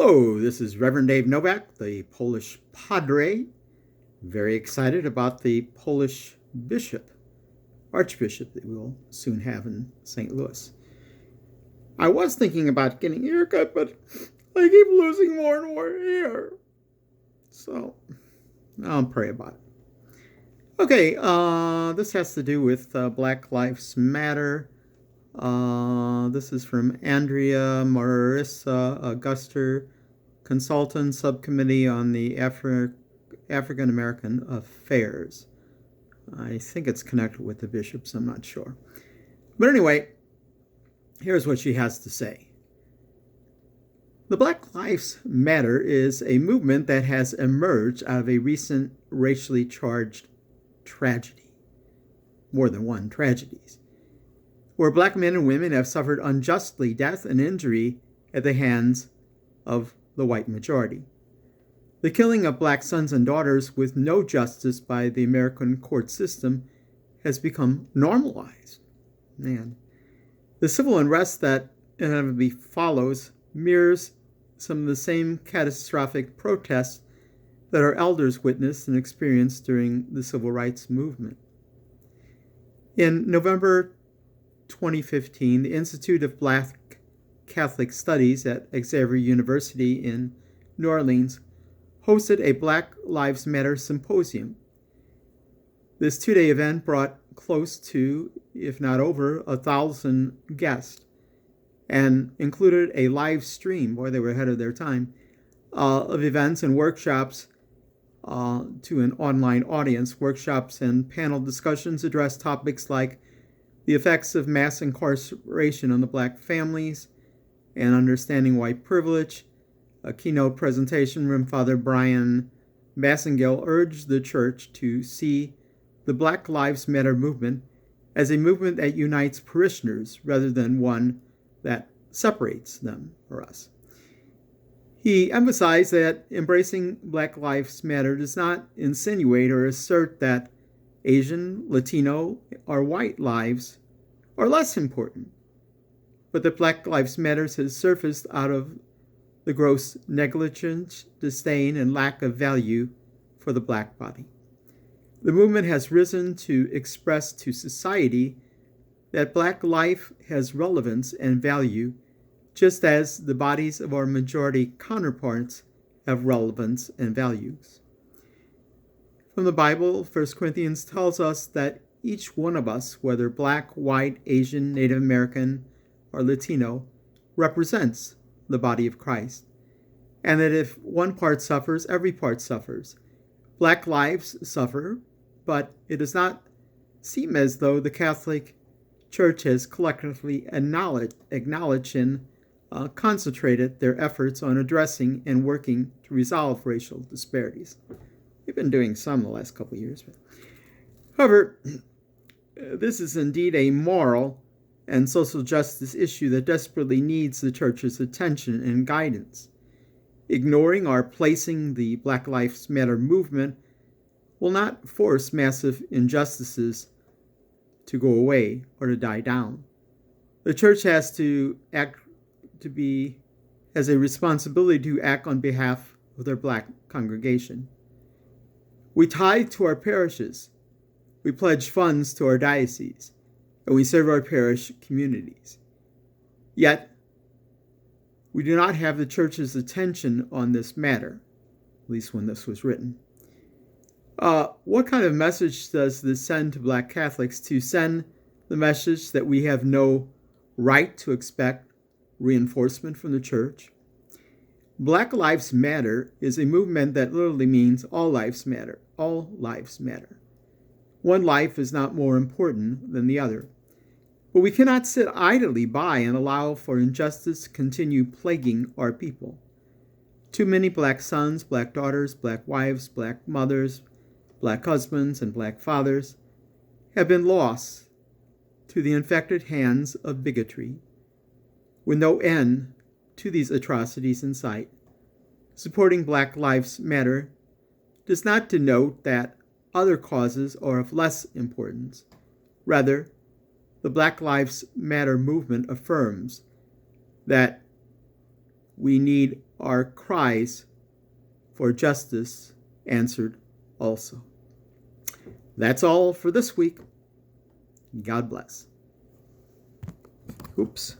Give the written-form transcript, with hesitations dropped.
Hello, this is Reverend Dave Novak, the Polish Padre. Very excited about the Polish Archbishop that we'll soon have in St. Louis. I was thinking about getting a haircut, but I keep losing more and more hair. So, I'll pray about it. Okay, this has to do with Black Lives Matter. This is from Andrea Marissa Auguster, Consultant Subcommittee on the African American Affairs. I think it's connected with the bishops, I'm not sure. But anyway, here's what she has to say. The Black Lives Matter is a movement that has emerged out of a recent racially charged tragedy. More than one tragedies. Where black men and women have suffered unjustly death and injury at the hands of the white majority. The killing of black sons and daughters with no justice by the American court system has become normalized. Man. The civil unrest that inevitably follows mirrors some of the same catastrophic protests that our elders witnessed and experienced during the civil rights movement. In November 2015, the Institute of Black Catholic Studies at Xavier University in New Orleans hosted a Black Lives Matter symposium. This two-day event brought close to, if not over, 1,000 guests and included a live stream, boy, they were ahead of their time, of events and workshops to an online audience. Workshops and panel discussions addressed topics like the effects of mass incarceration on the black families, and understanding white privilege. A keynote presentation from Father Brian Massengill urged the church to see the Black Lives Matter movement as a movement that unites parishioners rather than one that separates them or us. He emphasized that embracing Black Lives Matter does not insinuate or assert that Asian, Latino, or white lives are less important, but that Black Lives Matter has surfaced out of the gross negligence, disdain, and lack of value for the black body. The movement has risen to express to society that black life has relevance and value, just as the bodies of our majority counterparts have relevance and values. From the Bible, 1 Corinthians tells us that each one of us, whether black, white, Asian, Native American, or Latino, represents the body of Christ, and that if one part suffers, every part suffers. Black lives suffer, but it does not seem as though the Catholic Church has collectively acknowledged and concentrated their efforts on addressing and working to resolve racial disparities. We've been doing some the last couple of years. However, this is indeed a moral and social justice issue that desperately needs the Church's attention and guidance. Ignoring or placing the Black Lives Matter movement will not force massive injustices to go away or to die down. The Church has has a responsibility to act on behalf of their black congregation. We tithe to our parishes, we pledge funds to our diocese, and we serve our parish communities. Yet, we do not have the Church's attention on this matter, at least when this was written. What kind of message does this send to black Catholics? To send the message that we have no right to expect reinforcement from the Church? Black Lives Matter is a movement that literally means all lives matter. All lives matter. One life is not more important than the other. But we cannot sit idly by and allow for injustice to continue plaguing our people. Too many black sons, black daughters, black wives, black mothers, black husbands, and black fathers have been lost to the infected hands of bigotry, with no end to these atrocities in sight. Supporting Black Lives Matter does not denote that other causes are of less importance. Rather, the Black Lives Matter movement affirms that we need our cries for justice answered also. That's all for this week. God bless. Oops.